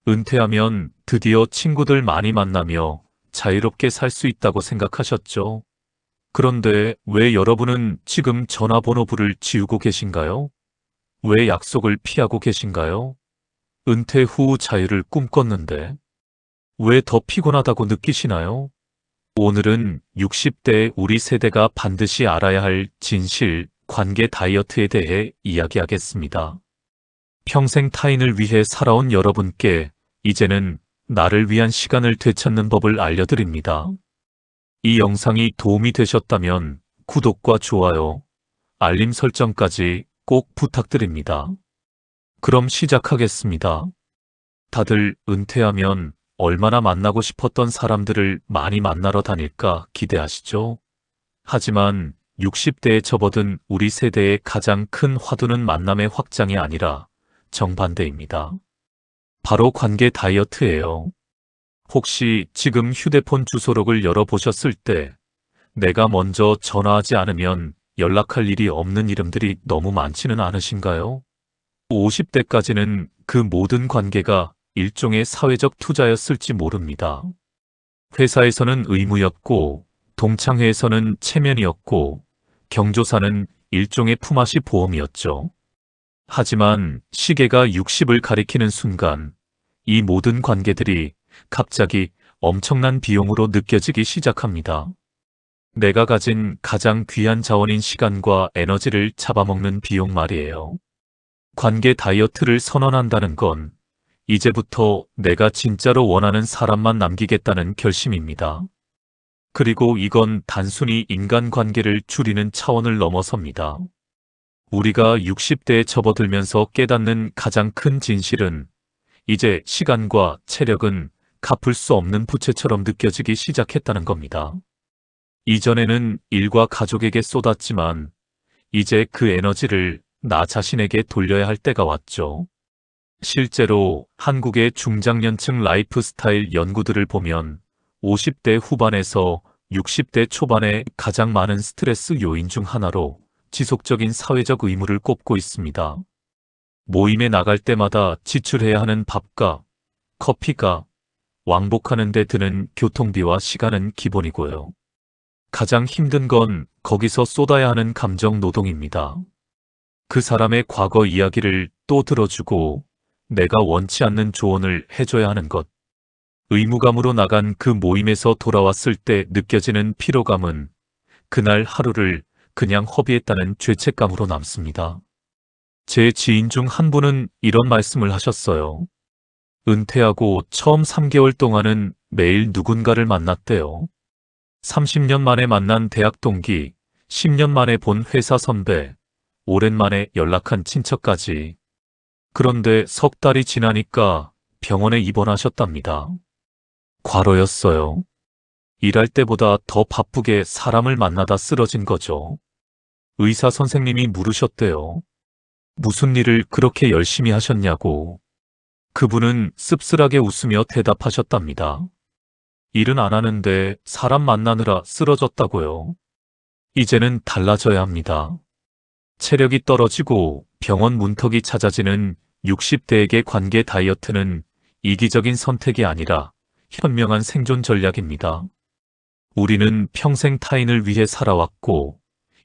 은퇴하면 드디어 친구들 많이 만나며 자유롭게 살 수 있다고 생각하셨죠? 그런데 왜 여러분은 지금 전화번호부를 지우고 계신가요? 왜 약속을 피하고 계신가요? 은퇴 후 자유를 꿈꿨는데 왜 더 피곤하다고 느끼시나요? 오늘은 60대 우리 세대가 반드시 알아야 할 진실, 관계 다이어트에 대해 이야기하겠습니다. 평생 타인을 위해 살아온 여러분께 이제는 나를 위한 시간을 되찾는 법을 알려드립니다. 이 영상이 도움이 되셨다면 구독과 좋아요, 알림 설정까지 꼭 부탁드립니다. 그럼 시작하겠습니다. 다들 은퇴하면 얼마나 만나고 싶었던 사람들을 많이 만나러 다닐까 기대하시죠? 하지만 60대에 접어든 우리 세대의 가장 큰 화두는 만남의 확장이 아니라 정반대입니다. 바로 관계 다이어트예요. 혹시 지금 휴대폰 주소록을 열어보셨을 때 내가 먼저 전화하지 않으면 연락할 일이 없는 이름들이 너무 많지는 않으신가요? 50대까지는 그 모든 관계가 일종의 사회적 투자였을지 모릅니다. 회사에서는 의무였고, 동창회에서는 체면이었고, 경조사는 일종의 품앗이 보험이었죠. 하지만 시계가 60을 가리키는 순간 이 모든 관계들이 갑자기 엄청난 비용으로 느껴지기 시작합니다. 내가 가진 가장 귀한 자원인 시간과 에너지를 잡아먹는 비용 말이에요. 관계 다이어트를 선언한다는 건 이제부터 내가 진짜로 원하는 사람만 남기겠다는 결심입니다. 그리고 이건 단순히 인간관계를 줄이는 차원을 넘어섭니다. 우리가 60대에 접어들면서 깨닫는 가장 큰 진실은 이제 시간과 체력은 갚을 수 없는 부채처럼 느껴지기 시작했다는 겁니다. 이전에는 일과 가족에게 쏟았지만 이제 그 에너지를 나 자신에게 돌려야 할 때가 왔죠. 실제로 한국의 중장년층 라이프 스타일 연구들을 보면 50대 후반에서 60대 초반에 가장 많은 스트레스 요인 중 하나로 지속적인 사회적 의무를 꼽고 있습니다. 모임에 나갈 때마다 지출해야 하는 밥값, 커피값, 왕복하는 데 드는 교통비와 시간은 기본이고요. 가장 힘든 건 거기서 쏟아야 하는 감정 노동입니다. 그 사람의 과거 이야기를 또 들어주고 내가 원치 않는 조언을 해줘야 하는 것. 의무감으로 나간 그 모임에서 돌아왔을 때 느껴지는 피로감은 그날 하루를 그냥 허비했다는 죄책감으로 남습니다. 제 지인 중 한 분은 이런 말씀을 하셨어요. 은퇴하고 처음 3개월 동안은 매일 누군가를 만났대요. 30년 만에 만난 대학 동기, 10년 만에 본 회사 선배, 오랜만에 연락한 친척까지. 그런데 석 달이 지나니까 병원에 입원하셨답니다. 과로였어요. 일할 때보다 더 바쁘게 사람을 만나다 쓰러진 거죠. 의사 선생님이 물으셨대요. 무슨 일을 그렇게 열심히 하셨냐고. 그분은 씁쓸하게 웃으며 대답하셨답니다. 일은 안 하는데 사람 만나느라 쓰러졌다고요. 이제는 달라져야 합니다. 체력이 떨어지고 병원 문턱이 찾아지는 60대에게 관계 다이어트는 이기적인 선택이 아니라 현명한 생존 전략입니다. 우리는 평생 타인을 위해 살아왔고,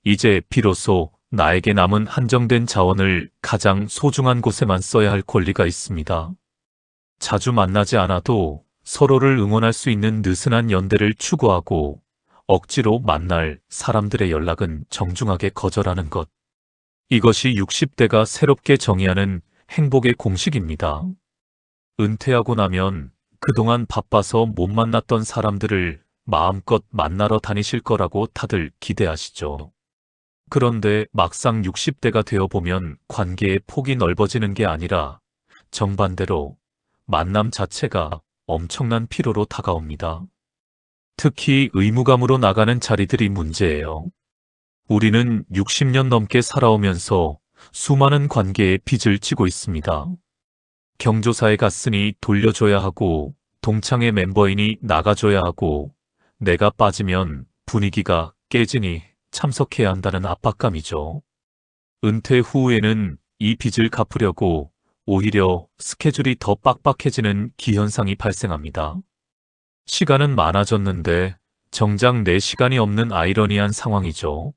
이제 비로소 나에게 남은 한정된 자원을 가장 소중한 곳에만 써야 할 권리가 있습니다. 자주 만나지 않아도 서로를 응원할 수 있는 느슨한 연대를 추구하고 억지로 만날 사람들의 연락은 정중하게 거절하는 것. 이것이 60대가 새롭게 정의하는 행복의 공식입니다. 은퇴하고 나면 그동안 바빠서 못 만났던 사람들을 마음껏 만나러 다니실 거라고 다들 기대하시죠. 그런데 막상 60대가 되어보면 관계의 폭이 넓어지는 게 아니라 정반대로 만남 자체가 엄청난 피로로 다가옵니다. 특히 의무감으로 나가는 자리들이 문제예요. 우리는 60년 넘게 살아오면서 수많은 관계에 빚을 지고 있습니다. 경조사에 갔으니 돌려줘야 하고, 동창회 멤버이니 나가줘야 하고, 내가 빠지면 분위기가 깨지니 참석해야 한다는 압박감이죠. 은퇴 후에는 이 빚을 갚으려고 오히려 스케줄이 더 빡빡해지는 기현상이 발생합니다. 시간은 많아졌는데 정작 내 시간이 없는 아이러니한 상황이죠.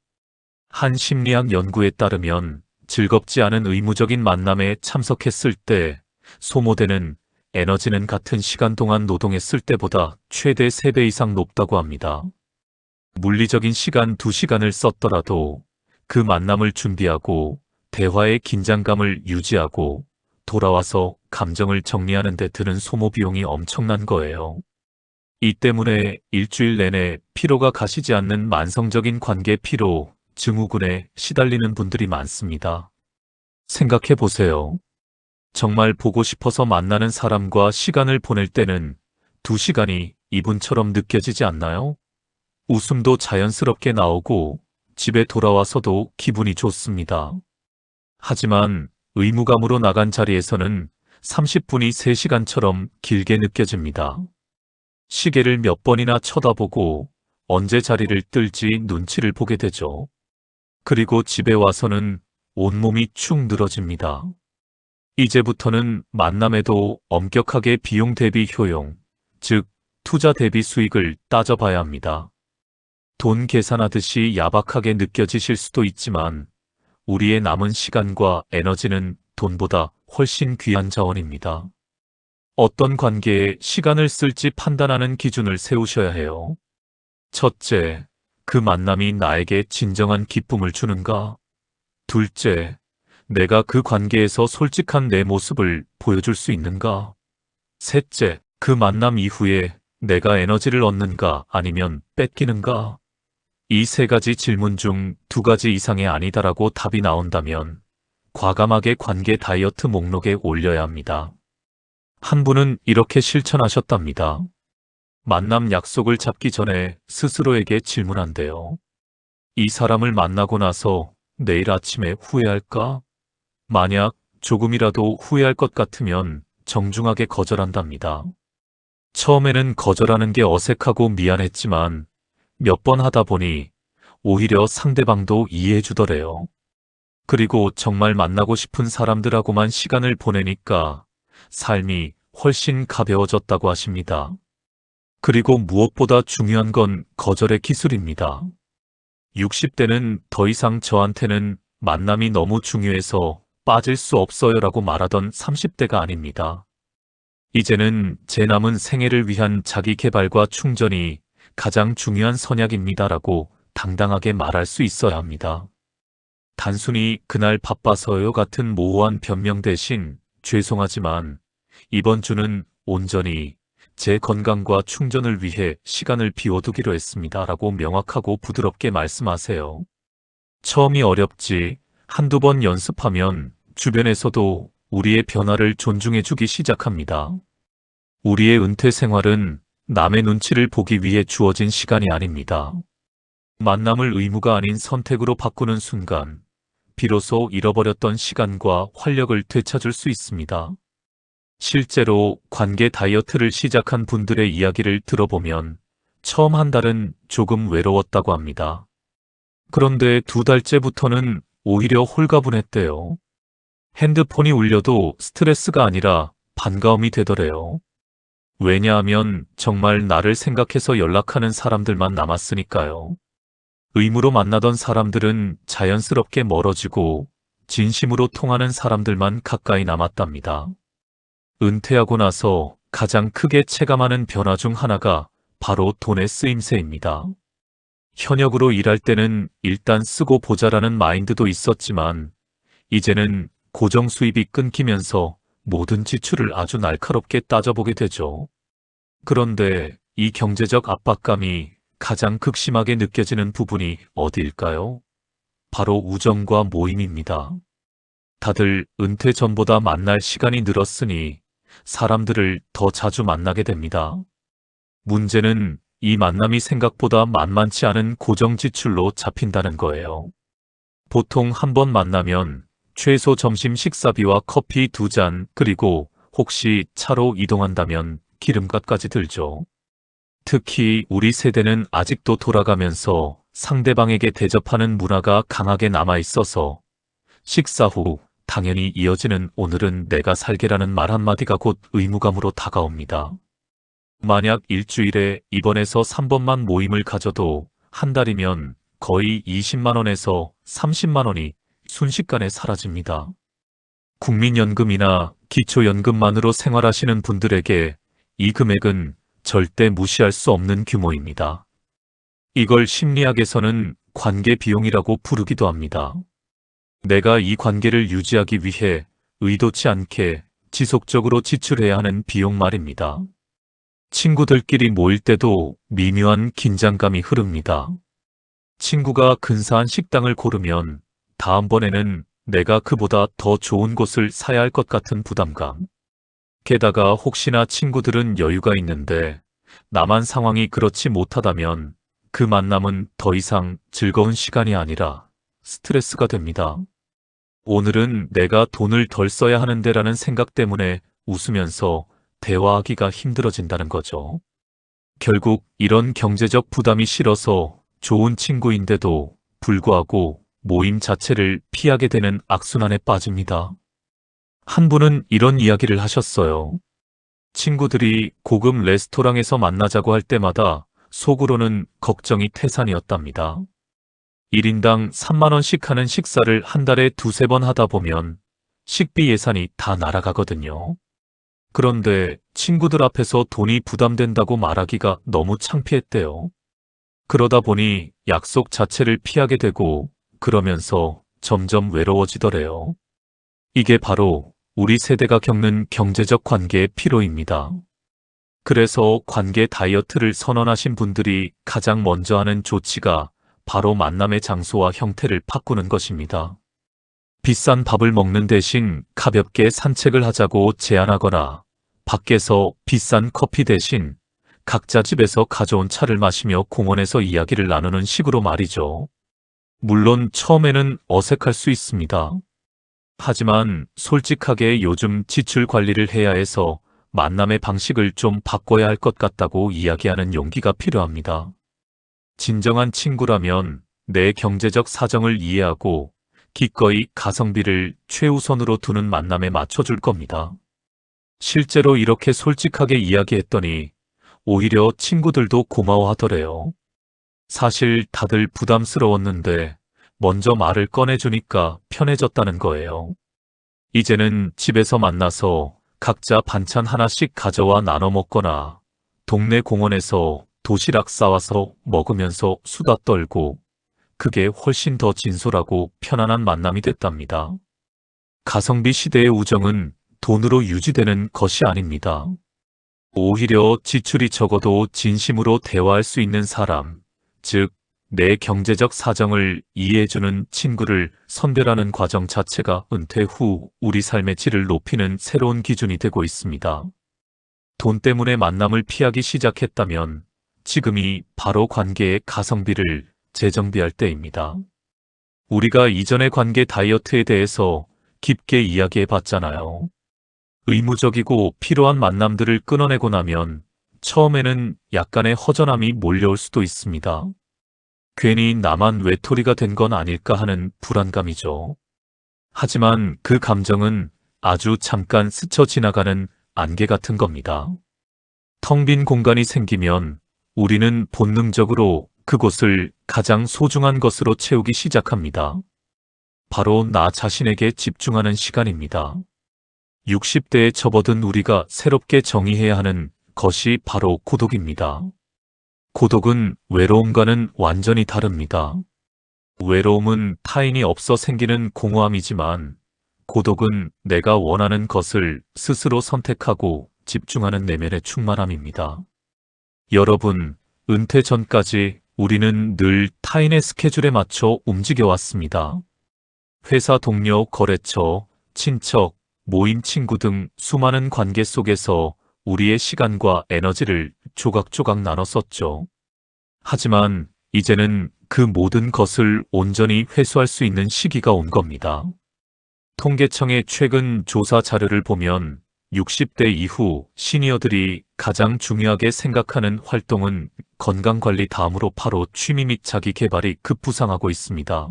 한 심리학 연구에 따르면 즐겁지 않은 의무적인 만남에 참석했을 때 소모되는 에너지는 같은 시간 동안 노동했을 때보다 최대 3배 이상 높다고 합니다. 물리적인 시간 2시간을 썼더라도 그 만남을 준비하고 대화의 긴장감을 유지하고 돌아와서 감정을 정리하는 데 드는 소모 비용이 엄청난 거예요. 이 때문에 일주일 내내 피로가 가시지 않는 만성적인 관계 피로 증후군에 시달리는 분들이 많습니다. 생각해 보세요. 정말 보고 싶어서 만나는 사람과 시간을 보낼 때는 2시간이 2분처럼 느껴지지 않나요? 웃음도 자연스럽게 나오고 집에 돌아와서도 기분이 좋습니다. 하지만 의무감으로 나간 자리에서는 30분이 3시간처럼 길게 느껴집니다. 시계를 몇 번이나 쳐다보고 언제 자리를 뜰지 눈치를 보게 되죠. 그리고 집에 와서는 온몸이 축 늘어집니다. 이제부터는 만남에도 엄격하게 비용 대비 효용, 즉 투자 대비 수익을 따져봐야 합니다. 돈 계산하듯이 야박하게 느껴지실 수도 있지만 우리의 남은 시간과 에너지는 돈보다 훨씬 귀한 자원입니다. 어떤 관계에 시간을 쓸지 판단하는 기준을 세우셔야 해요. 첫째, 그 만남이 나에게 진정한 기쁨을 주는가? 둘째, 내가 그 관계에서 솔직한 내 모습을 보여줄 수 있는가? 셋째, 그 만남 이후에 내가 에너지를 얻는가 아니면 뺏기는가? 이 3가지 질문 중 2가지 이상이 아니다라고 답이 나온다면 과감하게 관계 다이어트 목록에 올려야 합니다. 한 분은 이렇게 실천하셨답니다. 만남 약속을 잡기 전에 스스로에게 질문한대요. 이 사람을 만나고 나서 내일 아침에 후회할까? 만약 조금이라도 후회할 것 같으면 정중하게 거절한답니다. 처음에는 거절하는 게 어색하고 미안했지만 몇 번 하다 보니 오히려 상대방도 이해해 주더래요. 그리고 정말 만나고 싶은 사람들하고만 시간을 보내니까 삶이 훨씬 가벼워졌다고 하십니다. 그리고 무엇보다 중요한 건 거절의 기술입니다. 60대는 더 이상 저한테는 만남이 너무 중요해서 빠질 수 없어요 라고 말하던 30대가 아닙니다. 이제는 제 남은 생애를 위한 자기 개발과 충전이 가장 중요한 선약입니다 라고 당당하게 말할 수 있어야 합니다. 단순히 그날 바빠서요 같은 모호한 변명 대신 죄송하지만 이번 주는 온전히 제 건강과 충전을 위해 시간을 비워두기로 했습니다 라고 명확하고 부드럽게 말씀하세요. 처음이 어렵지 한두 번 연습하면 주변에서도 우리의 변화를 존중해주기 시작합니다. 우리의 은퇴 생활은 남의 눈치를 보기 위해 주어진 시간이 아닙니다. 만남을 의무가 아닌 선택으로 바꾸는 순간 비로소 잃어버렸던 시간과 활력을 되찾을 수 있습니다. 실제로 관계 다이어트를 시작한 분들의 이야기를 들어보면 처음 한 달은 조금 외로웠다고 합니다. 그런데 2달째부터는 오히려 홀가분했대요. 핸드폰이 울려도 스트레스가 아니라 반가움이 되더래요. 왜냐하면 정말 나를 생각해서 연락하는 사람들만 남았으니까요. 의무로 만나던 사람들은 자연스럽게 멀어지고 진심으로 통하는 사람들만 가까이 남았답니다. 은퇴하고 나서 가장 크게 체감하는 변화 중 하나가 바로 돈의 쓰임새입니다. 현역으로 일할 때는 일단 쓰고 보자라는 마인드도 있었지만 이제는 고정 수입이 끊기면서 모든 지출을 아주 날카롭게 따져보게 되죠. 그런데 이 경제적 압박감이 가장 극심하게 느껴지는 부분이 어디일까요? 바로 우정과 모임입니다. 다들 은퇴 전보다 만날 시간이 늘었으니 사람들을 더 자주 만나게 됩니다. 문제는 이 만남이 생각보다 만만치 않은 고정 지출로 잡힌다는 거예요. 보통 한 번 만나면 최소 점심 식사비와 커피 2잔 그리고 혹시 차로 이동한다면 기름값까지 들죠. 특히 우리 세대는 아직도 돌아가면서 상대방에게 대접하는 문화가 강하게 남아있어서 식사 후 당연히 이어지는 오늘은 내가 살게라는 말 한마디가 곧 의무감으로 다가옵니다. 만약 일주일에 입원해서 3번만 모임을 가져도 한 달이면 거의 20만 원에서 30만 원이 순식간에 사라집니다. 국민연금이나 기초연금만으로 생활하시는 분들에게 이 금액은 절대 무시할 수 없는 규모입니다. 이걸 심리학에서는 관계 비용이라고 부르기도 합니다. 내가 이 관계를 유지하기 위해 의도치 않게 지속적으로 지출해야 하는 비용 말입니다. 친구들끼리 모일 때도 미묘한 긴장감이 흐릅니다. 친구가 근사한 식당을 고르면 다음번에는 내가 그보다 더 좋은 곳을 사야 할 것 같은 부담감. 게다가 혹시나 친구들은 여유가 있는데 나만 상황이 그렇지 못하다면 그 만남은 더 이상 즐거운 시간이 아니라 스트레스가 됩니다. 오늘은 내가 돈을 덜 써야 하는데라는 생각 때문에 웃으면서 대화하기가 힘들어진다는 거죠. 결국 이런 경제적 부담이 싫어서 좋은 친구인데도 불구하고 모임 자체를 피하게 되는 악순환에 빠집니다. 한 분은 이런 이야기를 하셨어요. 친구들이 고급 레스토랑에서 만나자고 할 때마다 속으로는 걱정이 태산이었답니다. 1인당 3만 원씩 하는 식사를 한 달에 두세 번 하다 보면 식비 예산이 다 날아가거든요. 그런데 친구들 앞에서 돈이 부담된다고 말하기가 너무 창피했대요. 그러다 보니 약속 자체를 피하게 되고 그러면서 점점 외로워지더래요. 이게 바로 우리 세대가 겪는 경제적 관계의 피로입니다. 그래서 관계 다이어트를 선언하신 분들이 가장 먼저 하는 조치가 바로 만남의 장소와 형태를 바꾸는 것입니다. 비싼 밥을 먹는 대신 가볍게 산책을 하자고 제안하거나 밖에서 비싼 커피 대신 각자 집에서 가져온 차를 마시며 공원에서 이야기를 나누는 식으로 말이죠. 물론 처음에는 어색할 수 있습니다. 하지만 솔직하게 요즘 지출 관리를 해야 해서 만남의 방식을 좀 바꿔야 할 것 같다고 이야기하는 용기가 필요합니다. 진정한 친구라면 내 경제적 사정을 이해하고 기꺼이 가성비를 최우선으로 두는 만남에 맞춰줄 겁니다. 실제로 이렇게 솔직하게 이야기했더니 오히려 친구들도 고마워하더래요. 사실 다들 부담스러웠는데 먼저 말을 꺼내주니까 편해졌다는 거예요. 이제는 집에서 만나서 각자 반찬 하나씩 가져와 나눠 먹거나 동네 공원에서 도시락 싸와서 먹으면서 수다 떨고 그게 훨씬 더 진솔하고 편안한 만남이 됐답니다. 가성비 시대의 우정은 돈으로 유지되는 것이 아닙니다. 오히려 지출이 적어도 진심으로 대화할 수 있는 사람, 즉 내 경제적 사정을 이해해주는 친구를 선별하는 과정 자체가 은퇴 후 우리 삶의 질을 높이는 새로운 기준이 되고 있습니다. 돈 때문에 만남을 피하기 시작했다면 지금이 바로 관계의 가성비를 재정비할 때입니다. 우리가 이전의 관계 다이어트에 대해서 깊게 이야기해 봤잖아요. 의무적이고 필요한 만남들을 끊어내고 나면 처음에는 약간의 허전함이 몰려올 수도 있습니다. 괜히 나만 외톨이가 된 건 아닐까 하는 불안감이죠. 하지만 그 감정은 아주 잠깐 스쳐 지나가는 안개 같은 겁니다. 텅 빈 공간이 생기면 우리는 본능적으로 그곳을 가장 소중한 것으로 채우기 시작합니다. 바로 나 자신에게 집중하는 시간입니다. 60대에 접어든 우리가 새롭게 정의해야 하는 것이 바로 고독입니다. 고독은 외로움과는 완전히 다릅니다. 외로움은 타인이 없어 생기는 공허함이지만 고독은 내가 원하는 것을 스스로 선택하고 집중하는 내면의 충만함입니다. 여러분, 은퇴 전까지 우리는 늘 타인의 스케줄에 맞춰 움직여왔습니다. 회사 동료, 거래처, 친척, 모임 친구 등 수많은 관계 속에서 우리의 시간과 에너지를 조각조각 나눠 썼죠. 하지만 이제는 그 모든 것을 온전히 회수할 수 있는 시기가 온 겁니다. 통계청의 최근 조사 자료를 보면 60대 이후 시니어들이 가장 중요하게 생각하는 활동은 건강관리 다음으로 바로 취미 및 자기 개발이 급부상하고 있습니다.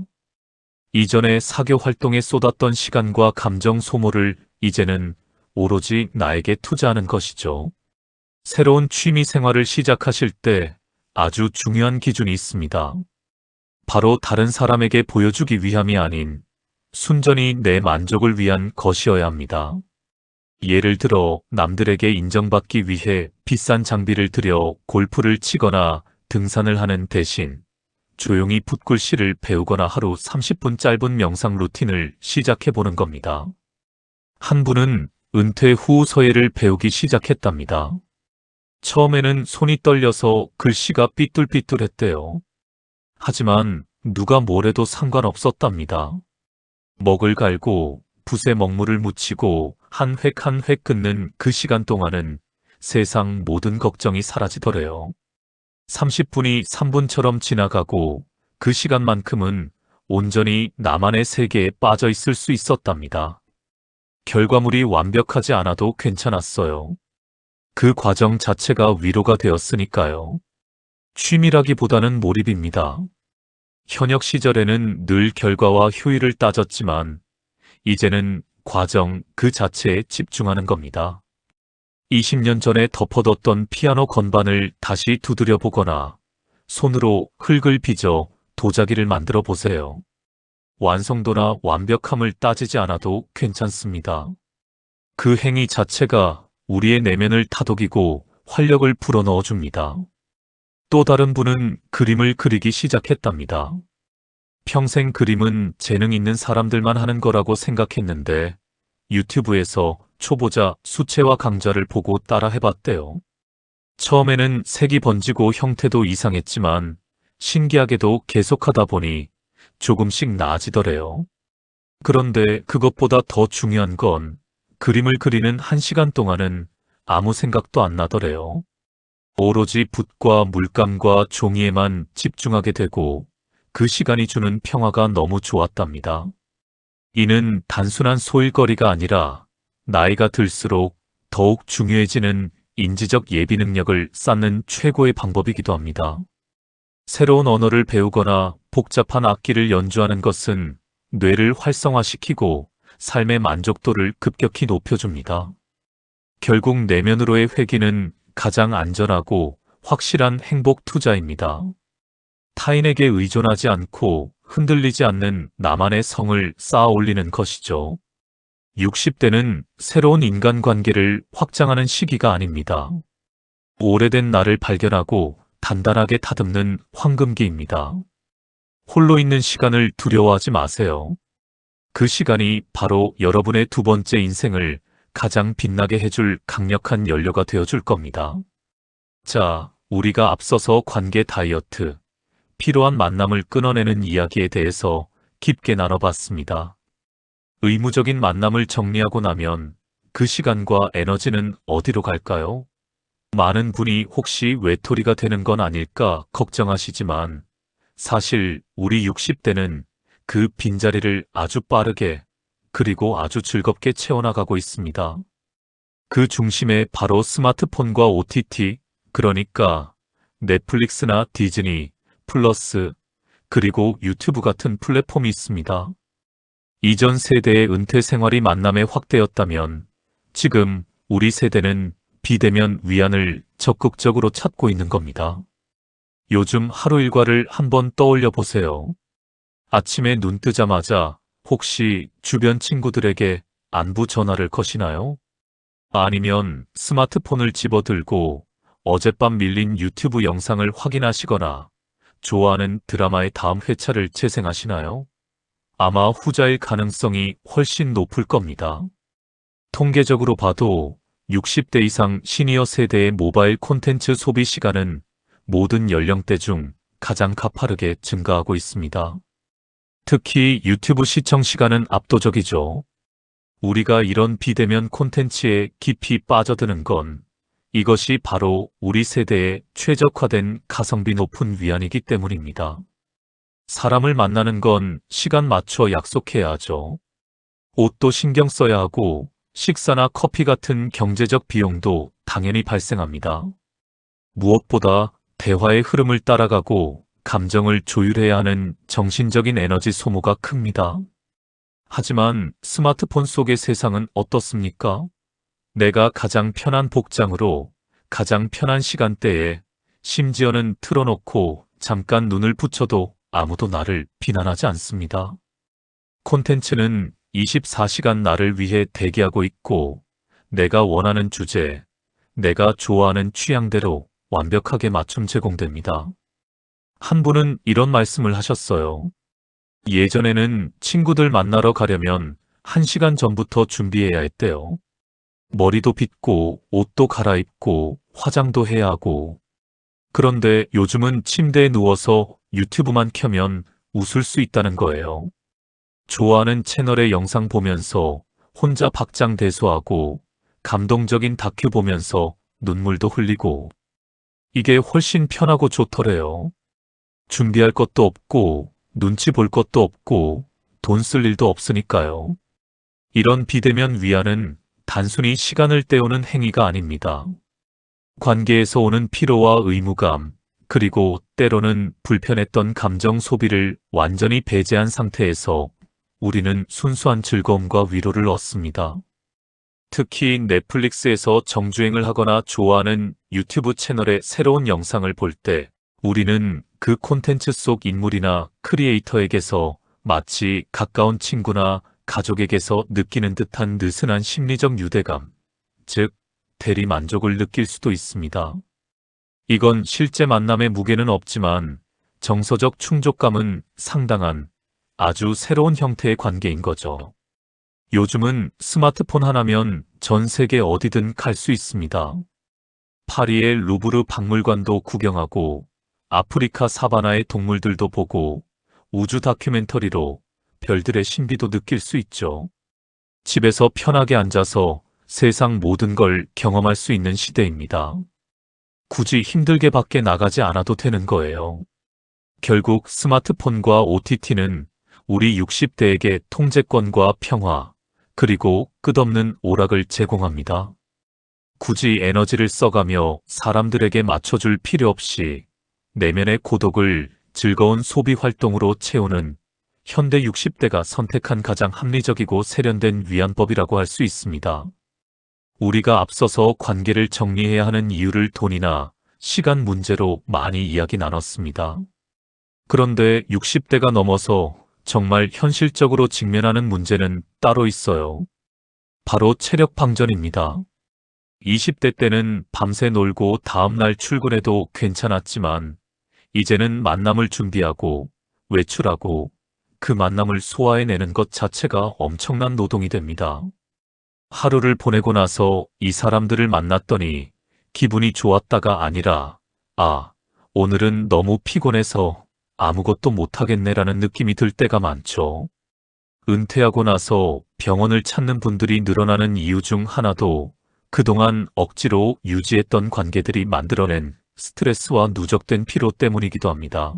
이전에 사교 활동에 쏟았던 시간과 감정 소모를 이제는 오로지 나에게 투자하는 것이죠. 새로운 취미 생활을 시작하실 때 아주 중요한 기준이 있습니다. 바로 다른 사람에게 보여주기 위함이 아닌 순전히 내 만족을 위한 것이어야 합니다. 예를 들어 남들에게 인정받기 위해 비싼 장비를 들여 골프를 치거나 등산을 하는 대신 조용히 붓글씨를 배우거나 하루 30분 짧은 명상 루틴을 시작해보는 겁니다. 한 분은 은퇴 후 서예를 배우기 시작했답니다. 처음에는 손이 떨려서 글씨가 삐뚤삐뚤했대요. 하지만 누가 뭐래도 상관없었답니다. 먹을 갈고 붓에 먹물을 묻히고 한 획 한 획 긋는 그 시간 동안은 세상 모든 걱정이 사라지더래요. 30분이 3분처럼 지나가고 그 시간만큼은 온전히 나만의 세계에 빠져 있을 수 있었답니다. 결과물이 완벽하지 않아도 괜찮았어요. 그 과정 자체가 위로가 되었으니까요. 취미라기보다는 몰입입니다. 현역 시절에는 늘 결과와 효율을 따졌지만 이제는 과정 그 자체에 집중하는 겁니다. 20년 전에 덮어뒀던 피아노 건반을 다시 두드려 보거나 손으로 흙을 빚어 도자기를 만들어 보세요. 완성도나 완벽함을 따지지 않아도 괜찮습니다. 그 행위 자체가 우리의 내면을 타독이고 활력을 불어넣어 줍니다. 또 다른 분은 그림을 그리기 시작했답니다. 평생 그림은 재능 있는 사람들만 하는 거라고 생각했는데 유튜브에서 초보자 수채화 강좌를 보고 따라 해봤대요. 처음에는 색이 번지고 형태도 이상했지만 신기하게도 계속하다 보니 조금씩 나아지더래요. 그런데 그것보다 더 중요한 건 그림을 그리는 1시간 동안은 아무 생각도 안 나더래요. 오로지 붓과 물감과 종이에만 집중하게 되고 그 시간이 주는 평화가 너무 좋았답니다. 이는 단순한 소일거리가 아니라 나이가 들수록 더욱 중요해지는 인지적 예비 능력을 쌓는 최고의 방법이기도 합니다. 새로운 언어를 배우거나 복잡한 악기를 연주하는 것은 뇌를 활성화시키고 삶의 만족도를 급격히 높여줍니다. 결국 내면으로의 회귀는 가장 안전하고 확실한 행복 투자입니다. 타인에게 의존하지 않고 흔들리지 않는 나만의 성을 쌓아 올리는 것이죠. 60대는 새로운 인간관계를 확장하는 시기가 아닙니다. 오래된 나를 발견하고 단단하게 다듬는 황금기입니다. 홀로 있는 시간을 두려워하지 마세요. 그 시간이 바로 여러분의 두 번째 인생을 가장 빛나게 해줄 강력한 연료가 되어줄 겁니다. 자, 우리가 앞서서 관계 다이어트, 필요한 만남을 끊어내는 이야기에 대해서 깊게 나눠봤습니다. 의무적인 만남을 정리하고 나면 그 시간과 에너지는 어디로 갈까요? 많은 분이 혹시 외톨이가 되는 건 아닐까 걱정하시지만 사실 우리 60대는 그 빈자리를 아주 빠르게 그리고 아주 즐겁게 채워나가고 있습니다. 그 중심에 바로 스마트폰과 OTT, 그러니까 넷플릭스나 디즈니, 플러스, 그리고 유튜브 같은 플랫폼이 있습니다. 이전 세대의 은퇴 생활이 만남에 확대였다면 지금 우리 세대는 비대면 위안을 적극적으로 찾고 있는 겁니다. 요즘 하루 일과를 한번 떠올려 보세요. 아침에 눈 뜨자마자 혹시 주변 친구들에게 안부 전화를 거시나요? 아니면 스마트폰을 집어들고 어젯밤 밀린 유튜브 영상을 확인하시거나 좋아하는 드라마의 다음 회차를 재생하시나요? 아마 후자일 가능성이 훨씬 높을 겁니다. 통계적으로 봐도 60대 이상 시니어 세대의 모바일 콘텐츠 소비 시간은 모든 연령대 중 가장 가파르게 증가하고 있습니다. 특히 유튜브 시청 시간은 압도적이죠. 우리가 이런 비대면 콘텐츠에 깊이 빠져드는 건 이것이 바로 우리 세대의 최적화된 가성비 높은 위안이기 때문입니다. 사람을 만나는 건 시간 맞춰 약속해야 하죠. 옷도 신경 써야 하고 식사나 커피 같은 경제적 비용도 당연히 발생합니다. 무엇보다 대화의 흐름을 따라가고 감정을 조율해야 하는 정신적인 에너지 소모가 큽니다. 하지만 스마트폰 속의 세상은 어떻습니까? 내가 가장 편한 복장으로 가장 편한 시간대에 심지어는 틀어놓고 잠깐 눈을 붙여도 아무도 나를 비난하지 않습니다. 콘텐츠는 24시간 나를 위해 대기하고 있고 내가 원하는 주제, 내가 좋아하는 취향대로 완벽하게 맞춤 제공됩니다. 한 분은 이런 말씀을 하셨어요. 예전에는 친구들 만나러 가려면 1시간 전부터 준비해야 했대요. 머리도 빗고 옷도 갈아입고 화장도 해야 하고. 그런데 요즘은 침대에 누워서 유튜브만 켜면 웃을 수 있다는 거예요. 좋아하는 채널의 영상 보면서 혼자 박장대소하고 감동적인 다큐 보면서 눈물도 흘리고. 이게 훨씬 편하고 좋더래요. 준비할 것도 없고 눈치 볼 것도 없고 돈 쓸 일도 없으니까요. 이런 비대면 위안은 단순히 시간을 때우는 행위가 아닙니다. 관계에서 오는 피로와 의무감, 그리고 때로는 불편했던 감정 소비를 완전히 배제한 상태에서 우리는 순수한 즐거움과 위로를 얻습니다. 특히 넷플릭스에서 정주행을 하거나 좋아하는 유튜브 채널의 새로운 영상을 볼 때 우리는 그 콘텐츠 속 인물이나 크리에이터에게서 마치 가까운 친구나 가족에게서 느끼는 듯한 느슨한 심리적 유대감, 즉 대리 만족을 느낄 수도 있습니다. 이건 실제 만남의 무게는 없지만 정서적 충족감은 상당한 아주 새로운 형태의 관계인 거죠. 요즘은 스마트폰 하나면 전 세계 어디든 갈 수 있습니다. 파리의 루브르 박물관도 구경하고 아프리카 사바나의 동물들도 보고 우주 다큐멘터리로 별들의 신비도 느낄 수 있죠. 집에서 편하게 앉아서 세상 모든 걸 경험할 수 있는 시대입니다. 굳이 힘들게 밖에 나가지 않아도 되는 거예요. 결국 스마트폰과 OTT는 우리 60대에게 통제권과 평화, 그리고 끝없는 오락을 제공합니다. 굳이 에너지를 써가며 사람들에게 맞춰줄 필요 없이 내면의 고독을 즐거운 소비 활동으로 채우는 현대 60대가 선택한 가장 합리적이고 세련된 위안법이라고 할 수 있습니다. 우리가 앞서서 관계를 정리해야 하는 이유를 돈이나 시간 문제로 많이 이야기 나눴습니다. 그런데 60대가 넘어서 정말 현실적으로 직면하는 문제는 따로 있어요. 바로 체력 방전입니다. 20대 때는 밤새 놀고 다음날 출근해도 괜찮았지만 이제는 만남을 준비하고 외출하고 그 만남을 소화해내는 것 자체가 엄청난 노동이 됩니다. 하루를 보내고 나서 이 사람들을 만났더니 기분이 좋았다가 아니라 오늘은 너무 피곤해서 아무것도 못하겠네라는 느낌이 들 때가 많죠. 은퇴하고 나서 병원을 찾는 분들이 늘어나는 이유 중 하나도 그동안 억지로 유지했던 관계들이 만들어낸 스트레스와 누적된 피로 때문이기도 합니다.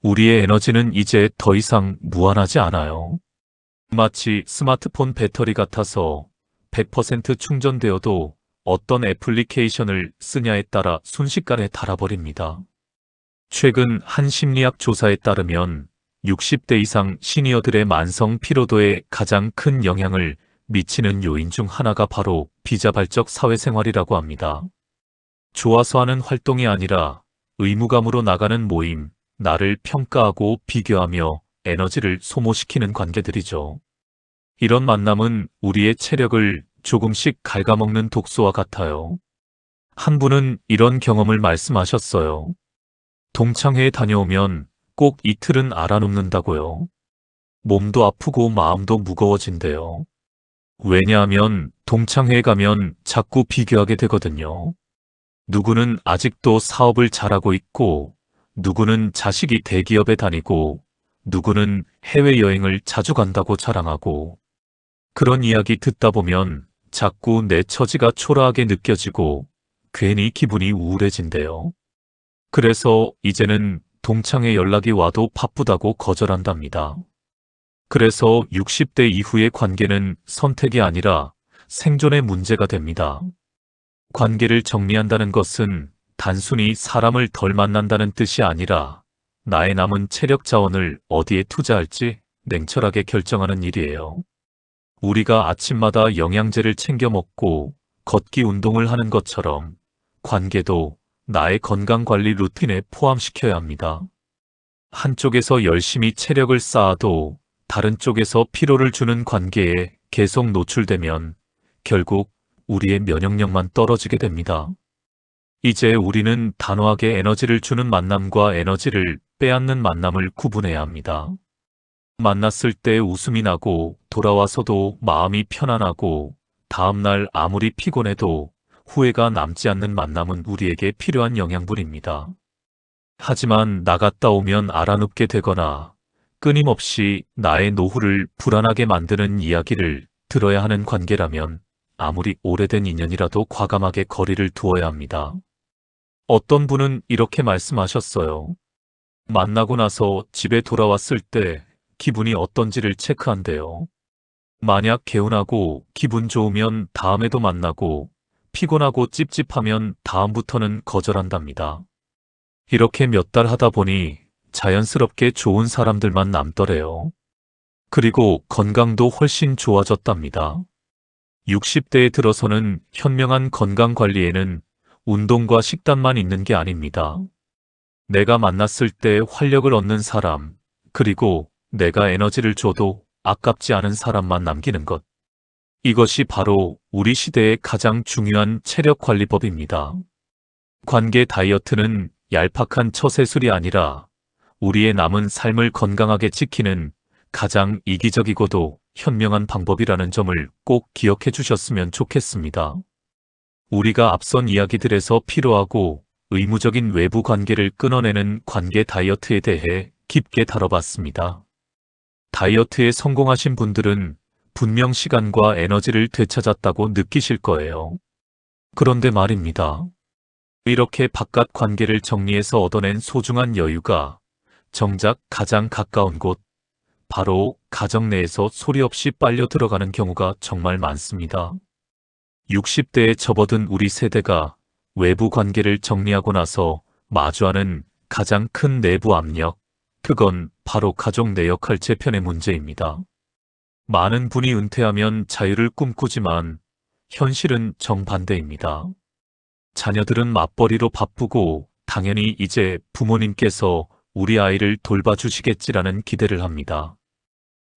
우리의 에너지는 이제 더 이상 무한하지 않아요. 마치 스마트폰 배터리 같아서 100% 충전되어도 어떤 애플리케이션을 쓰냐에 따라 순식간에 닳아버립니다. 최근 한 심리학 조사에 따르면 60대 이상 시니어들의 만성 피로도에 가장 큰 영향을 미치는 요인 중 하나가 바로 비자발적 사회생활이라고 합니다. 좋아서 하는 활동이 아니라 의무감으로 나가는 모임, 나를 평가하고 비교하며 에너지를 소모시키는 관계들이죠. 이런 만남은 우리의 체력을 조금씩 갉아먹는 독소와 같아요. 한 분은 이런 경험을 말씀하셨어요. 동창회에 다녀오면 꼭 이틀은 알아눕는다고요. 몸도 아프고 마음도 무거워진대요. 왜냐하면 동창회에 가면 자꾸 비교하게 되거든요. 누구는 아직도 사업을 잘하고 있고, 누구는 자식이 대기업에 다니고, 누구는 해외여행을 자주 간다고 자랑하고. 그런 이야기 듣다 보면 자꾸 내 처지가 초라하게 느껴지고 괜히 기분이 우울해진대요. 그래서 이제는 동창회 연락이 와도 바쁘다고 거절한답니다. 그래서 60대 이후의 관계는 선택이 아니라 생존의 문제가 됩니다. 관계를 정리한다는 것은 단순히 사람을 덜 만난다는 뜻이 아니라 나의 남은 체력 자원을 어디에 투자할지 냉철하게 결정하는 일이에요. 우리가 아침마다 영양제를 챙겨 먹고 걷기 운동을 하는 것처럼 관계도 나의 건강관리 루틴에 포함시켜야 합니다. 한쪽에서 열심히 체력을 쌓아도 다른 쪽에서 피로를 주는 관계에 계속 노출되면 결국 우리의 면역력만 떨어지게 됩니다. 이제 우리는 단호하게 에너지를 주는 만남과 에너지를 빼앗는 만남을 구분해야 합니다. 만났을 때 웃음이 나고 돌아와서도 마음이 편안하고 다음날 아무리 피곤해도 후회가 남지 않는 만남은 우리에게 필요한 영양분입니다. 하지만 나갔다 오면 알아눕게 되거나 끊임없이 나의 노후를 불안하게 만드는 이야기를 들어야 하는 관계라면 아무리 오래된 인연이라도 과감하게 거리를 두어야 합니다. 어떤 분은 이렇게 말씀하셨어요. 만나고 나서 집에 돌아왔을 때 기분이 어떤지를 체크한대요. 만약 개운하고 기분 좋으면 다음에도 만나고 피곤하고 찝찝하면 다음부터는 거절한답니다. 이렇게 몇 달 하다 보니 자연스럽게 좋은 사람들만 남더래요. 그리고 건강도 훨씬 좋아졌답니다. 60대에 들어서는 현명한 건강 관리에는 운동과 식단만 있는 게 아닙니다. 내가 만났을 때 활력을 얻는 사람, 그리고 내가 에너지를 줘도 아깝지 않은 사람만 남기는 것. 이것이 바로 우리 시대의 가장 중요한 체력 관리법입니다. 관계 다이어트는 얄팍한 처세술이 아니라 우리의 남은 삶을 건강하게 지키는 가장 이기적이고도 현명한 방법이라는 점을 꼭 기억해 주셨으면 좋겠습니다. 우리가 앞선 이야기들에서 필요하고 의무적인 외부 관계를 끊어내는 관계 다이어트에 대해 깊게 다뤄봤습니다. 다이어트에 성공하신 분들은 분명 시간과 에너지를 되찾았다고 느끼실 거예요. 그런데 말입니다. 이렇게 바깥 관계를 정리해서 얻어낸 소중한 여유가 정작 가장 가까운 곳, 바로 가정 내에서 소리 없이 빨려 들어가는 경우가 정말 많습니다. 60대에 접어든 우리 세대가 외부 관계를 정리하고 나서 마주하는 가장 큰 내부 압력, 그건 바로 가족 내 역할 재편의 문제입니다. 많은 분이 은퇴하면 자유를 꿈꾸지만 현실은 정반대입니다. 자녀들은 맞벌이로 바쁘고 당연히 이제 부모님께서 우리 아이를 돌봐주시겠지라는 기대를 합니다.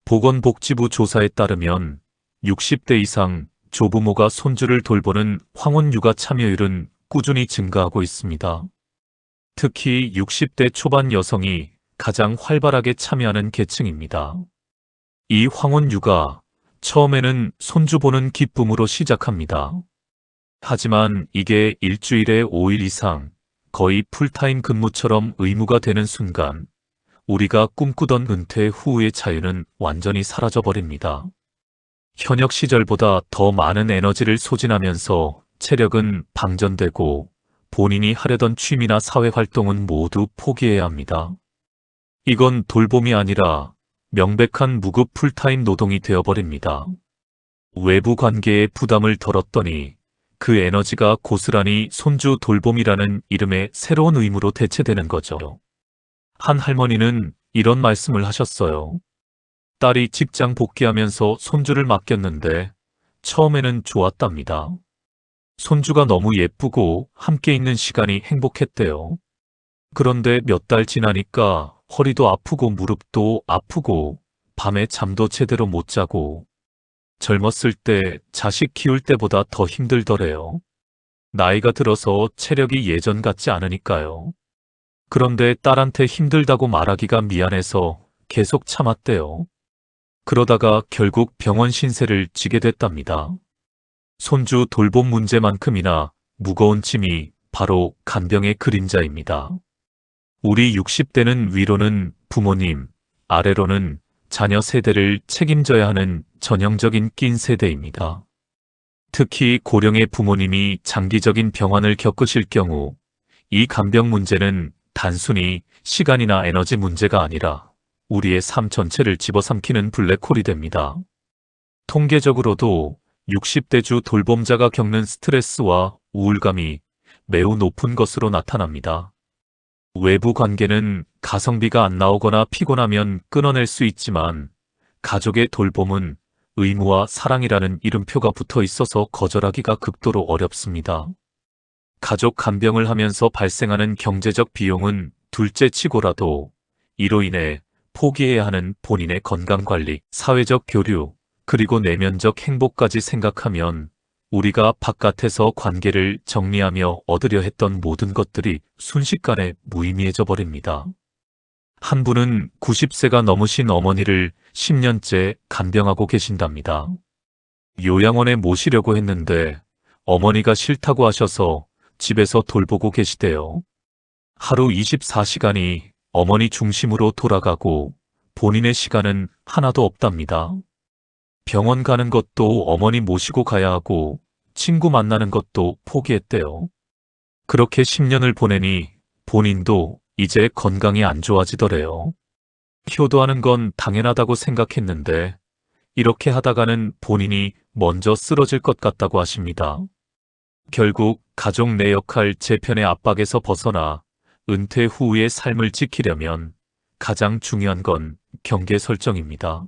보건복지부 조사에 따르면 60대 이상 조부모가 손주를 돌보는 황혼 육아 참여율은 꾸준히 증가하고 있습니다. 특히 60대 초반 여성이 가장 활발하게 참여하는 계층입니다. 이 황혼 육아, 처음에는 손주 보는 기쁨으로 시작합니다. 하지만 이게 일주일에 5일 이상, 거의 풀타임 근무처럼 의무가 되는 순간, 우리가 꿈꾸던 은퇴 후의 자유는 완전히 사라져버립니다. 현역 시절보다 더 많은 에너지를 소진하면서 체력은 방전되고 본인이 하려던 취미나 사회활동은 모두 포기해야 합니다. 이건 돌봄이 아니라 명백한 무급 풀타임 노동이 되어버립니다. 외부 관계에 부담을 덜었더니 그 에너지가 고스란히 손주 돌봄이라는 이름의 새로운 의무로 대체되는 거죠. 한 할머니는 이런 말씀을 하셨어요. 딸이 직장 복귀하면서 손주를 맡겼는데 처음에는 좋았답니다. 손주가 너무 예쁘고 함께 있는 시간이 행복했대요. 그런데 몇 달 지나니까 허리도 아프고 무릎도 아프고 밤에 잠도 제대로 못 자고 젊었을 때 자식 키울 때보다 더 힘들더래요. 나이가 들어서 체력이 예전 같지 않으니까요. 그런데 딸한테 힘들다고 말하기가 미안해서 계속 참았대요. 그러다가 결국 병원 신세를 지게 됐답니다. 손주 돌봄 문제만큼이나 무거운 짐이 바로 간병의 그림자입니다. 우리 60대는 위로는 부모님, 아래로는 자녀 세대를 책임져야 하는 전형적인 낀 세대입니다. 특히 고령의 부모님이 장기적인 병환을 겪으실 경우 이 간병 문제는 단순히 시간이나 에너지 문제가 아니라 우리의 삶 전체를 집어삼키는 블랙홀이 됩니다. 통계적으로도 60대 주 돌봄자가 겪는 스트레스와 우울감이 매우 높은 것으로 나타납니다. 외부 관계는 가성비가 안 나오거나 피곤하면 끊어낼 수 있지만 가족의 돌봄은 의무와 사랑이라는 이름표가 붙어 있어서 거절하기가 극도로 어렵습니다. 가족 간병을 하면서 발생하는 경제적 비용은 둘째 치고라도 이로 인해 포기해야 하는 본인의 건강관리, 사회적 교류, 그리고 내면적 행복까지 생각하면 우리가 바깥에서 관계를 정리하며 얻으려 했던 모든 것들이 순식간에 무의미해져 버립니다. 한 분은 90세가 넘으신 어머니를 10년째 간병하고 계신답니다. 요양원에 모시려고 했는데 어머니가 싫다고 하셔서 집에서 돌보고 계시대요. 하루 24시간이 어머니 중심으로 돌아가고 본인의 시간은 하나도 없답니다. 병원 가는 것도 어머니 모시고 가야 하고 친구 만나는 것도 포기했대요. 그렇게 10년을 보내니 본인도 이제 건강이 안 좋아지더래요. 효도하는 건 당연하다고 생각했는데 이렇게 하다가는 본인이 먼저 쓰러질 것 같다고 하십니다. 결국 가족 내 역할 재편의 압박에서 벗어나 은퇴 후의 삶을 지키려면 가장 중요한 건 경계 설정입니다.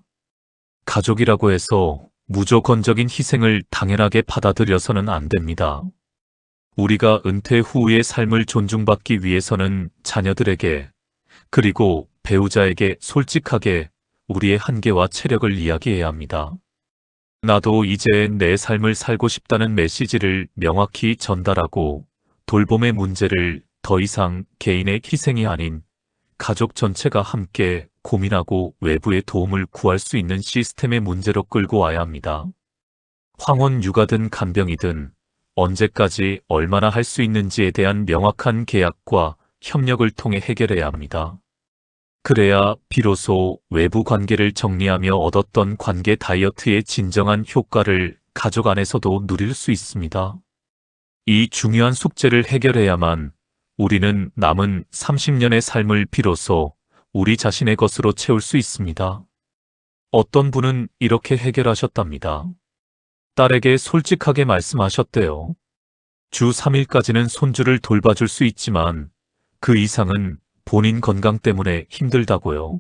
가족이라고 해서 무조건적인 희생을 당연하게 받아들여서는 안 됩니다. 우리가 은퇴 후의 삶을 존중받기 위해서는 자녀들에게 그리고 배우자에게 솔직하게 우리의 한계와 체력을 이야기해야 합니다. 나도 이제 내 삶을 살고 싶다는 메시지를 명확히 전달하고 돌봄의 문제를 더 이상 개인의 희생이 아닌 가족 전체가 함께 고민하고 외부의 도움을 구할 수 있는 시스템의 문제로 끌고 와야 합니다. 황혼 육아든 간병이든 언제까지 얼마나 할 수 있는지에 대한 명확한 계약과 협력을 통해 해결해야 합니다. 그래야 비로소 외부 관계를 정리하며 얻었던 관계 다이어트의 진정한 효과를 가족 안에서도 누릴 수 있습니다. 이 중요한 숙제를 해결해야만 우리는 남은 30년의 삶을 비로소 우리 자신의 것으로 채울 수 있습니다. 어떤 분은 이렇게 해결하셨답니다. 딸에게 솔직하게 말씀하셨대요. 주 3일까지는 손주를 돌봐줄 수 있지만 그 이상은 본인 건강 때문에 힘들다고요.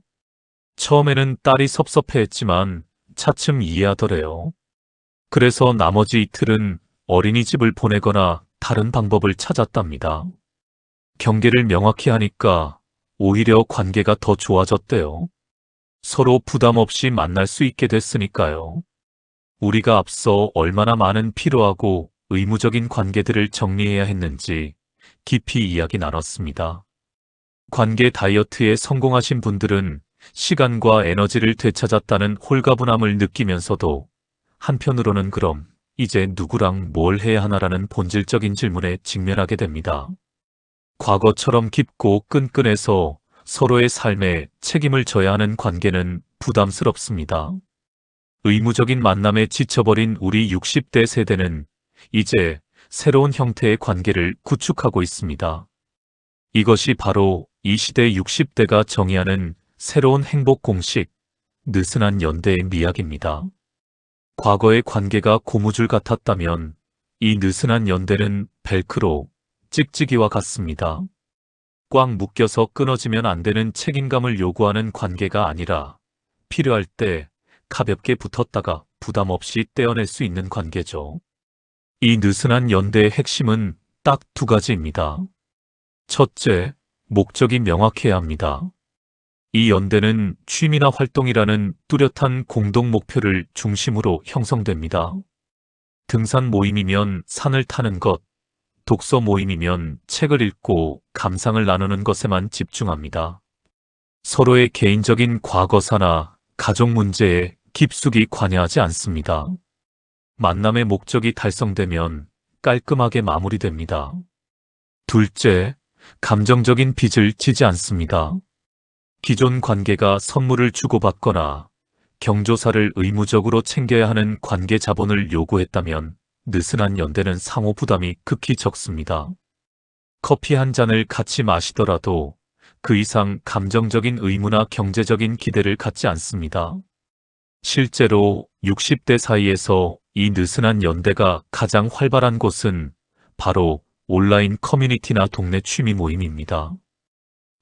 처음에는 딸이 섭섭해했지만 차츰 이해하더래요. 그래서 나머지 이틀은 어린이집을 보내거나 다른 방법을 찾았답니다. 경계를 명확히 하니까 오히려 관계가 더 좋아졌대요. 서로 부담 없이 만날 수 있게 됐으니까요. 우리가 앞서 얼마나 많은 필요하고 의무적인 관계들을 정리해야 했는지 깊이 이야기 나눴습니다. 관계 다이어트에 성공하신 분들은 시간과 에너지를 되찾았다는 홀가분함을 느끼면서도 한편으로는 그럼 이제 누구랑 뭘 해야 하나라는 본질적인 질문에 직면하게 됩니다. 과거처럼 깊고 끈끈해서 서로의 삶에 책임을 져야 하는 관계는 부담스럽습니다. 의무적인 만남에 지쳐버린 우리 60대 세대는 이제 새로운 형태의 관계를 구축하고 있습니다. 이것이 바로 이 시대 60대가 정의하는 새로운 행복 공식, 느슨한 연대의 미학입니다. 과거의 관계가 고무줄 같았다면 이 느슨한 연대는 벨크로, 찍찍이와 같습니다. 꽉 묶여서 끊어지면 안 되는 책임감을 요구하는 관계가 아니라 필요할 때 가볍게 붙었다가 부담 없이 떼어낼 수 있는 관계죠. 이 느슨한 연대의 핵심은 딱 두 가지입니다. 첫째, 목적이 명확해야 합니다. 이 연대는 취미나 활동이라는 뚜렷한 공동 목표를 중심으로 형성됩니다. 등산 모임이면 산을 타는 것, 독서 모임이면 책을 읽고 감상을 나누는 것에만 집중합니다. 서로의 개인적인 과거사나 가족 문제에 깊숙이 관여하지 않습니다. 만남의 목적이 달성되면 깔끔하게 마무리됩니다. 둘째, 감정적인 빚을 지지 않습니다. 기존 관계가 선물을 주고받거나 경조사를 의무적으로 챙겨야 하는 관계 자본을 요구했다면 느슨한 연대는 상호 부담이 극히 적습니다. 커피 한 잔을 같이 마시더라도 그 이상 감정적인 의무나 경제적인 기대를 갖지 않습니다. 실제로 60대 사이에서 이 느슨한 연대가 가장 활발한 곳은 바로 온라인 커뮤니티나 동네 취미 모임입니다.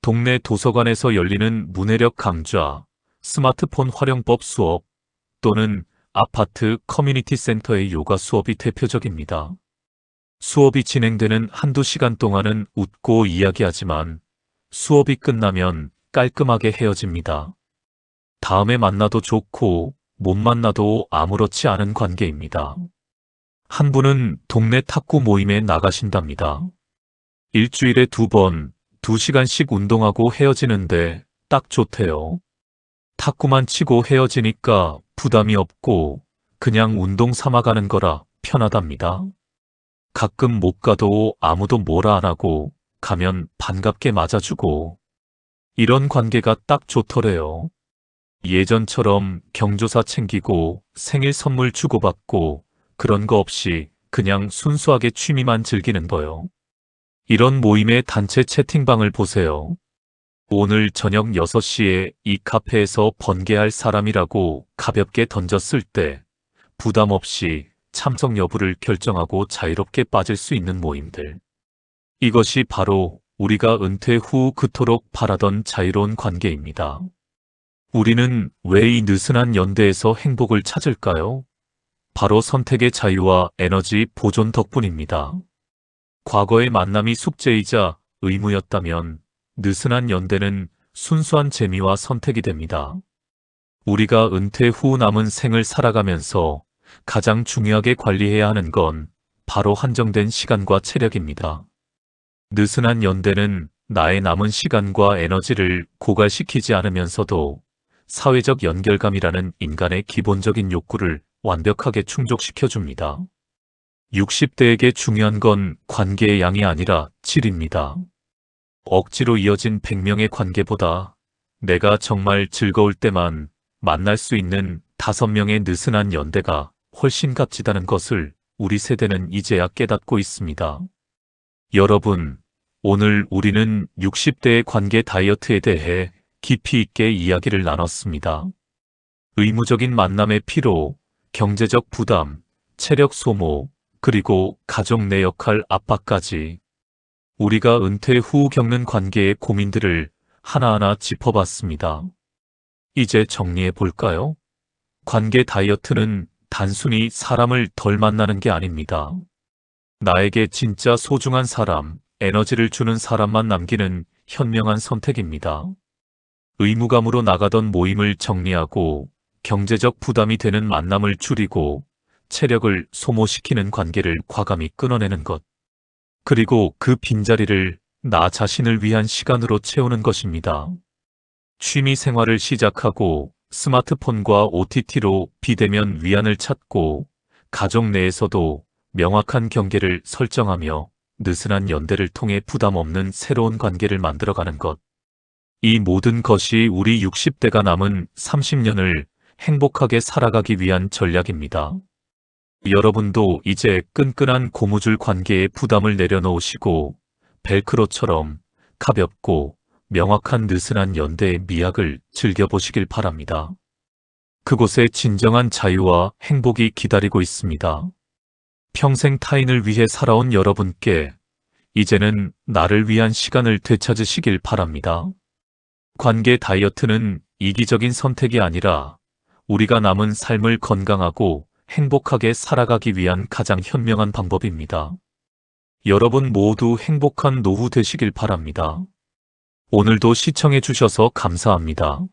동네 도서관에서 열리는 문해력 강좌, 스마트폰 활용법 수업 또는 아파트 커뮤니티 센터의 요가 수업이 대표적입니다. 수업이 진행되는 한두 시간 동안은 웃고 이야기하지만 수업이 끝나면 깔끔하게 헤어집니다. 다음에 만나도 좋고 못 만나도 아무렇지 않은 관계입니다. 한 분은 동네 탁구 모임에 나가신답니다. 일주일에 2번, 2시간씩 운동하고 헤어지는데 딱 좋대요. 탁구만 치고 헤어지니까 부담이 없고 그냥 운동 삼아 가는 거라 편하답니다. 가끔 못 가도 아무도 뭐라 안 하고 가면 반갑게 맞아주고 이런 관계가 딱 좋더래요. 예전처럼 경조사 챙기고 생일 선물 주고받고 그런 거 없이 그냥 순수하게 취미만 즐기는 거요. 이런 모임의 단체 채팅방을 보세요. 오늘 저녁 6시에 이 카페에서 번개할 사람이라고 가볍게 던졌을 때 부담 없이 참석 여부를 결정하고 자유롭게 빠질 수 있는 모임들. 이것이 바로 우리가 은퇴 후 그토록 바라던 자유로운 관계입니다. 우리는 왜 이 느슨한 연대에서 행복을 찾을까요? 바로 선택의 자유와 에너지 보존 덕분입니다. 과거의 만남이 숙제이자 의무였다면 느슨한 연대는 순수한 재미와 선택이 됩니다. 우리가 은퇴 후 남은 생을 살아가면서 가장 중요하게 관리해야 하는 건 바로 한정된 시간과 체력입니다. 느슨한 연대는 나의 남은 시간과 에너지를 고갈시키지 않으면서도 사회적 연결감이라는 인간의 기본적인 욕구를 완벽하게 충족시켜줍니다. 60대에게 중요한 건 관계의 양이 아니라 질입니다. 억지로 이어진 100명의 관계보다 내가 정말 즐거울 때만 만날 수 있는 5명의 느슨한 연대가 훨씬 값지다는 것을 우리 세대는 이제야 깨닫고 있습니다. 여러분, 오늘 우리는 60대의 관계 다이어트에 대해 깊이 있게 이야기를 나눴습니다. 의무적인 만남의 피로, 경제적 부담, 체력 소모, 그리고 가족 내 역할 압박까지 우리가 은퇴 후 겪는 관계의 고민들을 하나하나 짚어봤습니다. 이제 정리해 볼까요? 관계 다이어트는 단순히 사람을 덜 만나는 게 아닙니다. 나에게 진짜 소중한 사람, 에너지를 주는 사람만 남기는 현명한 선택입니다. 의무감으로 나가던 모임을 정리하고 경제적 부담이 되는 만남을 줄이고 체력을 소모시키는 관계를 과감히 끊어내는 것. 그리고 그 빈자리를 나 자신을 위한 시간으로 채우는 것입니다. 취미 생활을 시작하고 스마트폰과 OTT로 비대면 위안을 찾고 가족 내에서도 명확한 경계를 설정하며 느슨한 연대를 통해 부담 없는 새로운 관계를 만들어가는 것. 이 모든 것이 우리 60대가 남은 30년을 행복하게 살아가기 위한 전략입니다. 여러분도 이제 끈끈한 고무줄 관계에 부담을 내려놓으시고 벨크로처럼 가볍고 명확한 느슨한 연대의 미학을 즐겨보시길 바랍니다. 그곳에 진정한 자유와 행복이 기다리고 있습니다. 평생 타인을 위해 살아온 여러분께 이제는 나를 위한 시간을 되찾으시길 바랍니다. 관계 다이어트는 이기적인 선택이 아니라 우리가 남은 삶을 건강하고 행복하게 살아가기 위한 가장 현명한 방법입니다. 여러분 모두 행복한 노후 되시길 바랍니다. 오늘도 시청해 주셔서 감사합니다.